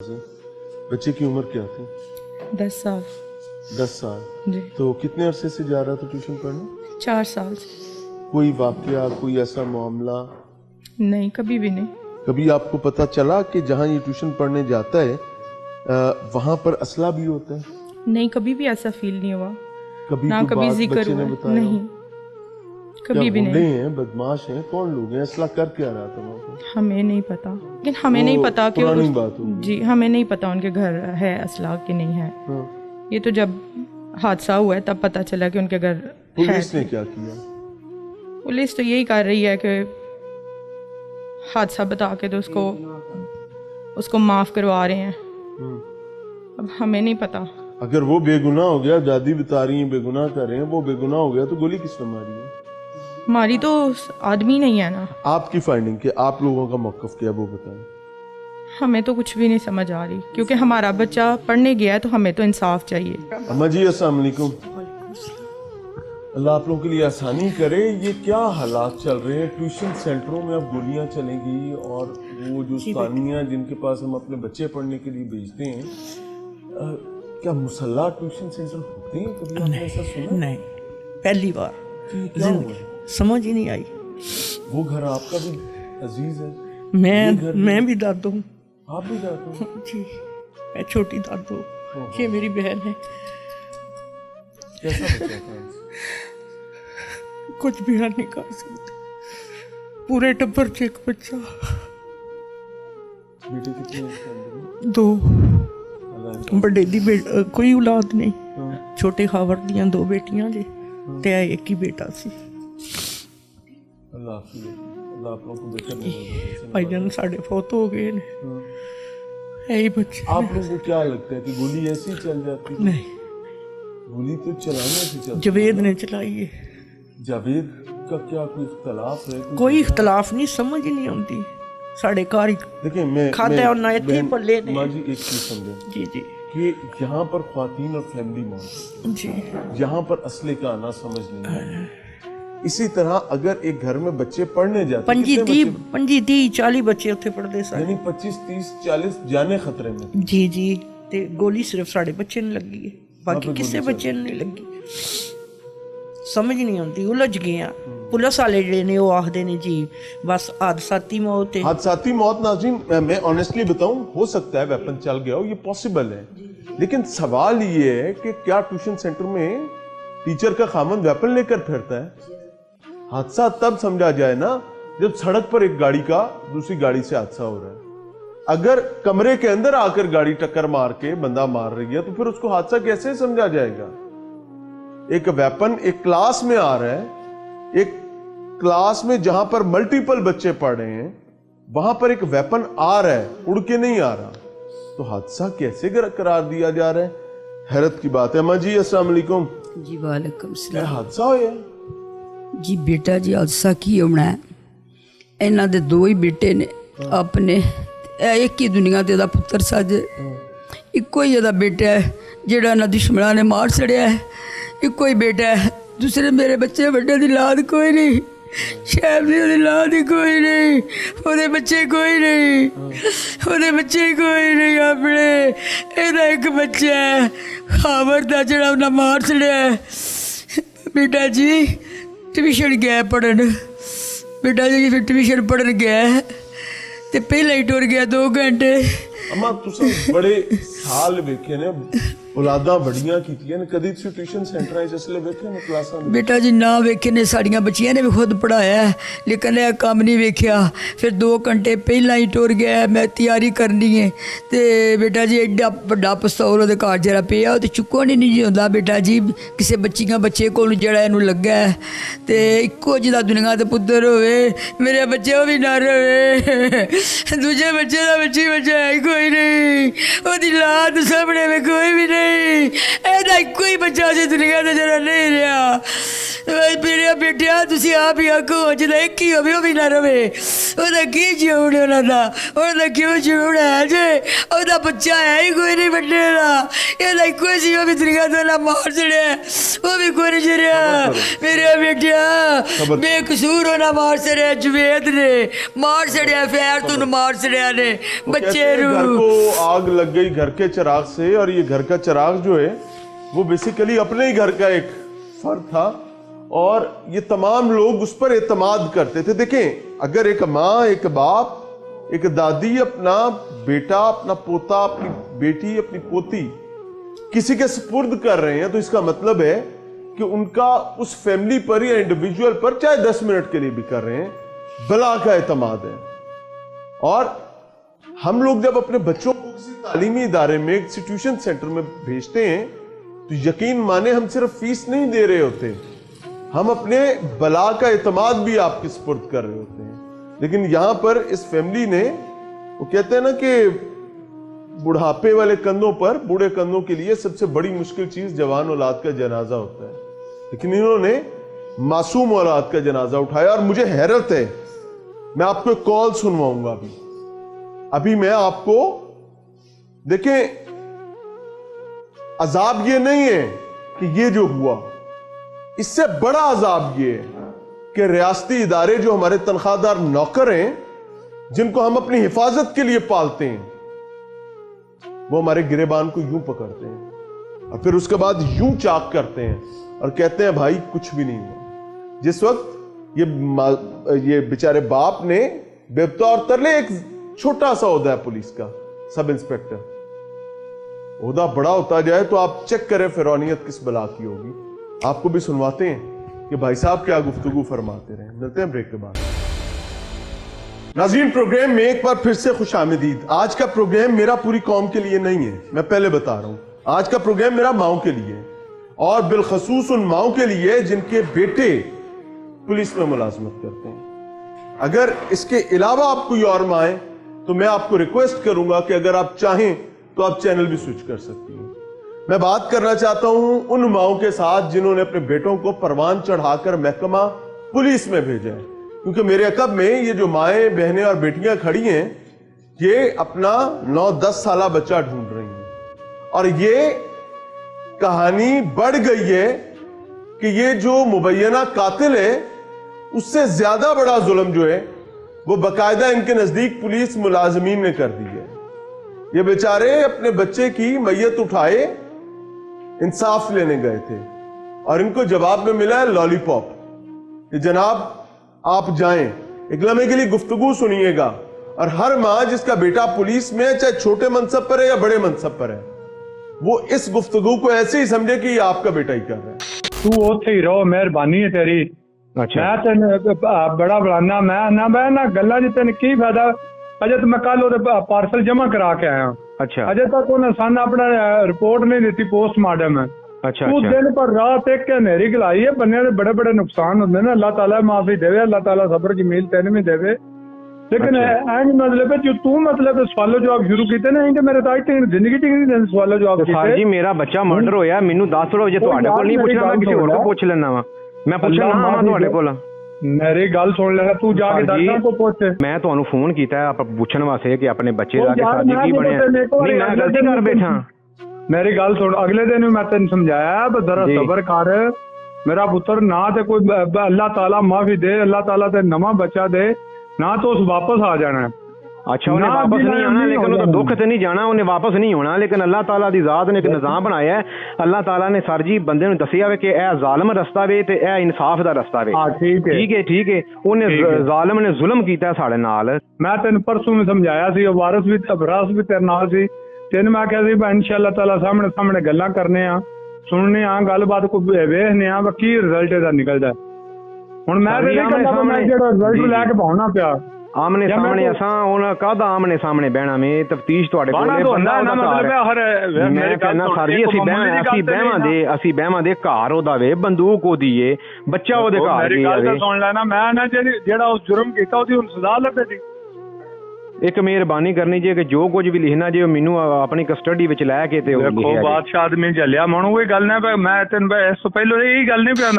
बच्चे की उम्र क्या थी? 10 साल। 10 साल। जी। तो कितने अरसे से जा रहा था ट्यूशन पढ़ने? 4 साल से। कोई वाकया, कोई ऐसा मामला नहीं, कभी भी नहीं। कभी आपको पता चला कि जहाँ ये ट्यूशन पढ़ने जाता है वहाँ पर असला भी होता है? नहीं, कभी भी ऐसा फील नहीं हुआ। कभी ना कोई कभी बात जिक्र बच्चे ने हुआ बताया? नहीं, कभी भी गुंडे नहीं। हैं, बदमाश हैं, कौन लोग हैं? असला कर क्या रहा था वहाँ पर? हमें नहीं पता, लेकिन हमें नहीं पता कि पुरानी बात होगी। जी, हमें नहीं पता उनके घर है असला कि नहीं है। हाँ। ये तो जब हादसा हुआ है तब पता चला कि उनके घर है। पुलिस ने क्या किया? पुलिस तो यही कर रही है कि हादसा बता के तो उसको माफ़ करवा रहे हैं। अब हमें नहीं पता। अगर वो बेगुनाह हो गया, दादी बता रही है बेगुनाह कर रहे हैं, वो बेगुनाह हो गया तो गोली किसने मारी है? हमारी तो आदमी नहीं है ना। आपकी फाइंडिंग के आप लोगों का मौक़िफ़ क्या वो बताएं। हमें तो कुछ भी नहीं समझ आ रही, क्योंकि हमारा बच्चा पढ़ने गया है तो हमें तो इंसाफ चाहिए। अम्मा जी अस्सलाम वालेकुम। अल्लाह आप लोगों के लिए आसानी करे। ये क्या हालात चल रहे हैं ट्यूशन सेंटरों में? अब गोलियां चलेंगी और वो जो सानिया जिनके पास हम अपने बच्चे पढ़ने के लिए भेजते हैं, क्या मुसल्ला ट्यूशन सेंटर होते हैं? कभी आपने ऐसा सुना? नहीं, पहली बार क्या हुआ? समझ ही नहीं आई। वो घर आपका भी अजीज है? मैं भी दादू हूँ। आप भी जाते हो? जी, मैं छोटी दादू, ये मेरी बहन है। कैसा बच्चा था? कुछ भी नहीं कर सकते, पूरे टब्बर से एक बच्चा। बेटे कितने हैं? 2 अल्लाह बड़े दी कोई औलाद नहीं। हाँ। छोटे खावर दियां 2 बेटियां जी ते एक ही बेटा सी। अल्लाह आप लोगों को बेहतर नहीं। भाईजान साढ़े फौत हो गए ने, यही बच्चे। आप लोगों को क्या लगता है कि गोली ऐसी चल जाती है? नहीं, गोली तो चलाने से चलती है। जवेद ने चलाई है। जावेद का क्या कोई इख्तलाफ है? कोई इख्तलाफ नहीं, समझ ही नहीं आती साढ़े घर। देखिए मैं खाते और ना इतनी बहन- पल्ले ने। माँ जी एक चीज समझे जी जी कि यहाँ पर ख्वातीन और फैमिली मौजूद, जी। यहाँ पर असले का आना समझ नहीं है। इसी तरह अगर एक घर में बच्चे पढ़ने जाते, पंजी कितने ती बच्चे? 25-40 बच्चे उत्थे पढ़ते सारे। यानी 25 30 40 जाने खतरे में। जी जी। ते गोली सिर्फ साढ़े बच्चे ने लगी है, बाकी किसी बच्चे ने नहीं लगी। समझ नहीं आती, उलझ गए हैं। पुलिस वाले ਜਿਹੜੇ ਨੇ ਉਹ आखदे ने जी बस हादसाती मौत है। हादसाती मौत नाज़रीन, मैं ऑनेस्टली बताऊं, हो सकता है वेपन चल गया हो, ये पॉसिबल है। लेकिन सवाल ये है कि क्या ट्यूशन सेंटर में टीचर का खामन वेपन लेकर फिरता है? हादसा तब समझा जाए ना जब सड़क पर एक गाड़ी का दूसरी गाड़ी से हादसा हो रहा है। अगर कमरे के अंदर आकर गाड़ी टक्कर मार के बंदा मार रही है तो फिर उसको हादसा कैसे समझा जाएगा? एक वेपन एक क्लास में आ रहा है, एक क्लास में जहां पर मल्टीपल बच्चे पढ़ रहे हैं, वहां पर एक वेपन आ रहा है, उड़ के नहीं आ रहा, तो हादसा कैसे करार दिया जा रहा है? हैरत की बात है। अम्मा जी अस्सलाम वालेकुम। जी वालेकुम क्या सलाम। हादसा होया? जी बेटा जी हादसा की होना है, ਇਹਨਾਂ ਦੇ 2 ਹੀ ਬੇਟੇ ਨੇ ਆਪਣੇ, ਇਹ ਇੱਕ ਹੀ ਦੁਨੀਆ ਤੇ ਦਾ ਪੁੱਤਰ ਸਾਜੇ, ਇੱਕੋ ਹੀ ਇਹਦਾ ਬੇਟਾ ਹੈ ਜਿਹੜਾ ਇਹਨਾਂ ਦੁਸ਼ਮਣਾਂ ਨੇ ਮਾਰ ਛੜਿਆ ਹੈ, ਇੱਕੋ ਹੀ ਬੇਟਾ ਹੈ। ਦੂਸਰੇ ਮੇਰੇ ਬੱਚੇ ਵੱਡੇ ਦੀ ਲਾਦ ਕੋਈ ਨਹੀਂ, ਸ਼ੈਬ ਦੀ ਉਹਦੀ ਲਾਦ ਹੀ ਕੋਈ ਨਹੀਂ, ਉਹਦੇ ਬੱਚੇ ਕੋਈ ਨਹੀਂ, ਉਹਦੇ ਬੱਚੇ ਕੋਈ ਨਹੀਂ ਆਪਣੇ। ਇਹਦਾ ਇੱਕ ਬੱਚਾ ਹੈ ਖਾਵਰ ਦਾ ਜਿਹੜਾ ਉਹਨਾਂ ਮਾਰ ਛੜਿਆ ਹੈ। ਬੇਟਾ ਜੀ ट्यूशन गया पढ़न, बेटा जी फिर ट्यूशन पढ़न गया ते पहले ही टुर गया 2 घंटे। अम्मा तुसां बड़े साल वेखे ने, औलादा बड़ियां कीतियां ने, कदी तुसीं ट्यूशन सेंटरां च असले वेखे ने क्लासां में? बेटा जी ना वेखे ने, साड़ियां बच्चियां ने भी खुद पढ़ाया है, लेकिन यह काम नहीं वेख्या। फिर 2 घंटे पहला ही टुर गया, मैं तैयारी करनी है ते बेटा जी एडा बड़ा पिस्तौल ਉਹਦੇ ਘਰ ਜਿਹੜਾ ਪਿਆ ਉਹ ਤੇ ਚੁੱਕਣ ਹੀ ਨਹੀਂ ਹੁੰਦਾ बेटा जी। ਕਿਸੇ ਬੱਚੇ ਕੋਲ ਜਿਹੜਾ ਇਹਨੂੰ ਲੱਗਾ ਹੈ ਤੇ ਇੱਕੋ ਜਿਹਦਾ ਦੁਨੀਆ ਤੇ ਪੁੱਤਰ ਹੋਵੇ, ਮੇਰੇ ਬੱਚੇ ਉਹ ਵੀ ਨਾ ਰਵੇ, ਦੂਜੇ ਬੱਚੇ ਦਾ ਬੱਚਾ ਹੈ ਕੋਈ ਨਹੀਂ, ਉਹਦੀ ਲਾਦ ਸਾਹਮਣੇ ਵਿੱਚ ਕੋਈ ਵੀ ਨਹੀਂ, ਇਹਦਾ ਇੱਕੋ ਹੀ ਬੱਚਾ ਸੀ ਦੁਨੀਆ ਤੇ ਜਿਹੜਾ ਨਹੀਂ ਰਿਹਾ। ਮੇਰੇ ਬੇਟਿਆ ਤੁਸੀਂ ਆਪ ਹੀ ਆਖੋ ਜਿਹਦਾ ਇੱਕ ਹੀ ਹੋਵੇ ਉਹ ਵੀ ਨਾ ਰਵੇ, ਉਹਦਾ ਕੀ ਜਿਉਣਾ ਉਹਦਾ ਕਿਉਂ ਜਿਉਣਾ ਹੈ ਜੇ ਉਹਦਾ ਬੱਚਾ ਹੈ ਹੀ ਕੋਈ ਨਹੀਂ ਵੱਡੇ ਦਾ, ਇਹਦਾ ਇੱਕੋ ਸੀ ਉਹ ਵੀ ਦੁਨੀਆ ਤੋਂ ਨਾ ਮਾਰ ਛੜਿਆ, ਉਹ ਵੀ ਕੋਈ ਨਹੀਂ ਛੜਿਆ ਮੇਰੇ ਬੇਟਿਆ ਬੇਕਸੂਰ ਹੋਣਾ ਮਾਰ ਛੜਿਆ, ਜਵੇਦ ਨੇ ਮਾਰ ਛੜਿਆ, ਫੈਰ ਤੂੰ ਮਾਰ ਛੜਿਆ ਨੇ बच्चे घर को आग लग गई घर के चिराग से, और ये घर का चिराग जो है वो बेसिकली अपने ही घर का एक फर्द था और ये तमाम लोग उस पर एतमाद करते थे। देखें, अगर एक माँ, एक बाप, एक दादी अपना बेटा, अपना पोता, अपनी बेटी, अपनी पोती किसी के सुपुर्द कर रहे हैं तो इसका मतलब है कि उनका उस फैमिली पर या इंडिविजुअल पर चाहे 10 मिनट के लिए भी कर रहे हैं, बला का एतमाद है। और हम लोग जब अपने बच्चों को किसी तालीमी इदारे में, एक ट्यूशन सेंटर में भेजते हैं तो यकीन माने हम सिर्फ फीस नहीं दे रहे होते, हम अपने बला का एतमाद भी आपके सुपुर्द कर रहे होते हैं। लेकिन यहां पर इस फैमिली ने, वो कहते हैं ना कि बुढ़ापे वाले कंधों पर, बूढ़े कंधों के लिए सबसे बड़ी मुश्किल चीज जवान औलाद का जनाजा होता है, लेकिन इन्होंने मासूम औलाद का जनाजा उठाया। और मुझे हैरत है, मैं आपको एक कॉल सुनवाऊंगा अभी मैं आपको। देखें, अजाब ये नहीं है कि ये जो हुआ, इससे बड़ा अजाब ये है कि रियासती इदारे जो हमारे तनख्वाहदार नौकर हैं, जिनको हम अपनी हिफाजत के लिए पालते हैं, वो हमारे गिरेबान को यूं पकड़ते हैं और फिर उसके बाद यूं चाक करते हैं और कहते हैं भाई कुछ भी नहीं हुआ। जिस वक्त ये बेचारे बाप ने बेबतौर तरले, एक छोटा सा ओहदा है पुलिस का, सब इंस्पेक्टर, ओहदा बड़ा होता जाए तो आप चेक करें फिरौनियत किस बला की होगी। आपको भी सुनवाते हैं कि भाई साहब क्या गुफ्तगू फरमाते रहे। मिलते हैं ब्रेक के बाद। नाज़रीन, प्रोग्राम में एक बार फिर से खुशामदीद। आज का प्रोग्राम मेरा पूरी कौम के लिए नहीं है, मैं पहले बता रहा हूं। आज का प्रोग्राम मेरा माओ के लिए, और बिलखसूस उन माओ के लिए जिनके बेटे पुलिस में मुलाजमत करते हैं। अगर इसके अलावा आप कोई और माएं तो मैं आपको रिक्वेस्ट करूंगा कि अगर आप चाहें तो आप चैनल भी स्विच कर सकती हैं। मैं बात करना चाहता हूं उन माओं के साथ जिन्होंने अपने बेटों को परवान चढ़ाकर महकमा पुलिस में भेजा है, क्योंकि मेरे अकब में ये जो माएं, बहनें और बेटियां खड़ी हैं, ये अपना 9-10 साला बच्चा ढूंढ रही हैं। और ये कहानी बढ़ गई है कि ये जो मुबैना कातिल है, उससे ज्यादा बड़ा जुल्म जो है वो बकायदा इनके नजदीक पुलिस मुलाजमीन ने कर दी है। ये बेचारे अपने बच्चे की मैयत उठाए इंसाफ लेने गए थे और इनको जवाब में मिला है लॉलीपॉप कि जनाब आप जाएं, एक लम्हे के लिए गुफ्तगू सुनिएगा। और हर माँ जिसका बेटा पुलिस में है, चाहे छोटे मनसब पर है या बड़े मनसब पर है, वो इस गुफ्तगू को ऐसे ही समझे कि ये आपका बेटा ही कर रहा है। तू उत्थे ही रहो, मेहरबानी है तेरी। अच्छा, मैं तेन बड़ा बुलाना, मैं ना गल्ला जी तेन की फायदा। अजे तो मैं कल पार्सल जमा करा के आया। अच्छा, अजे तक उन्हें सन अपना रिपोर्ट नहीं दी पोस्टमार्टम है। अच्छा, तू दिन पर रात एक अंधेरी गलाई है, बन्ने दे बड़े बड़े नुकसान होंगे ना। अल्लाह ताला माफी देवे, अल्लाह ताला सबर की मील तेन भी देवे। लेकिन मतलब जो तू मतलब सवालों जवाब शुरू किए ना, कि मेरे तक जिंदगी च सवालों जवाब सर जी, मेरा बच्चा मर्डर होया, मैनू दस दो जे तुहाडे कोल नहीं पुछना, मैं किसी होर को पुछ लेना वा। मैं पुछना वा तुहाडे कोल। मेरी गल सुन ले, तू जाके डॉक्टर को पूछ। मैं ਤੁਹਾਨੂੰ ਫੋਨ ਕੀਤਾ ਹੈ ਪੁੱਛਣ ਵਾਸਤੇ ਕਿ ਆਪਣੇ ਬੱਚੇ ਦਾ ਸਾਜੀ ਕੀ ਬਣਿਆ। ਨਹੀਂ, ਮੈਂ ਗਲਤੀ ਕਰ ਬੈਠਾ। मेरी गल सुन, अगले दिन मैं तेन समझाया जरा सबर कर, मेरा पुत्र ना ते कोई अल्लाह ताला माफी दे, अल्लाह ताला ते नवा बच्चा दे, ना तो उस वापस आ जाना है। अच्छा, उन्हें वापस नहीं आना, लेकिन वो दुख से नहीं जाना, उन्हें वापस नहीं होना। लेकिन अल्लाह ताला दी जात ने एक निजाम बनाया है। अल्लाह ताला ने सर जी बंदे नूं दसिया वे कि ए जालिम रस्ता वे ते ए इंसाफ दा रस्ता वे। ठीक है, उन्हें जालिम ने जुल्म कीता साडे नाल। मैं तेन परसों में समझाया सी, वारिस भी अबरास भी तेरे नाल सी। तेन मैं कहा सी इंशाअल्लाह ताला सामने सामने गल्लां करने आ, सुनने आ, गलबात को वेखने आ की रिजल्ट इहदा निकलदा। हुण मैं जेड़ा रिजल्ट लैके भावना पिया आमने सामने असां हुण कादा आमने सामने बहना में तफ्तीश तुहाडे कोल है। मैं कहना सर जी ਅਸੀਂ ਬਹਿਵਾਂ ਦੇ ਘਰ ਉਹਦਾ ਵੇ, ਬੰਦੂਕ ਉਹਦੀ ਏ, ਬੱਚਾ ਉਹਦੇ ਘਰ ਦੀ ਏ। ਸੁਣ ਲੈਣਾ, ਮੈਂ ਨਾ ਜਿਹੜਾ ਉਸ ਜੁਰਮ ਕੀਤਾ ਉਹਦੀ ਹੁਣ ਸਜ਼ਾ ਲੱਭੇ ਜੀ। ਇੱਕ ਮਿਹਰਬਾਨੀ ਕਰਨੀ ਜੇ ਕਿ ਜੋ ਕੁਝ ਵੀ ਲਿਖਣਾ ਜੇ ਮੈਨੂੰ ਆਪਣੀ ਕਸਟਡੀ ਵਿੱਚ ਲੈ ਕੇ ਤੇ ਉਹ ਦੇਖੋ ਬਾਦਸ਼ਾਹ ਆਦਮੀ ਝੱਲਿਆ, ਮਣ ਉਹ ਗੱਲ ਨਾ, ਮੈਂ ਤੈਨੂੰ ਇਸ ਤੋਂ ਪਹਿਲਾਂ ਇਹ ਗੱਲ ਨਹੀਂ ਪਿਆ।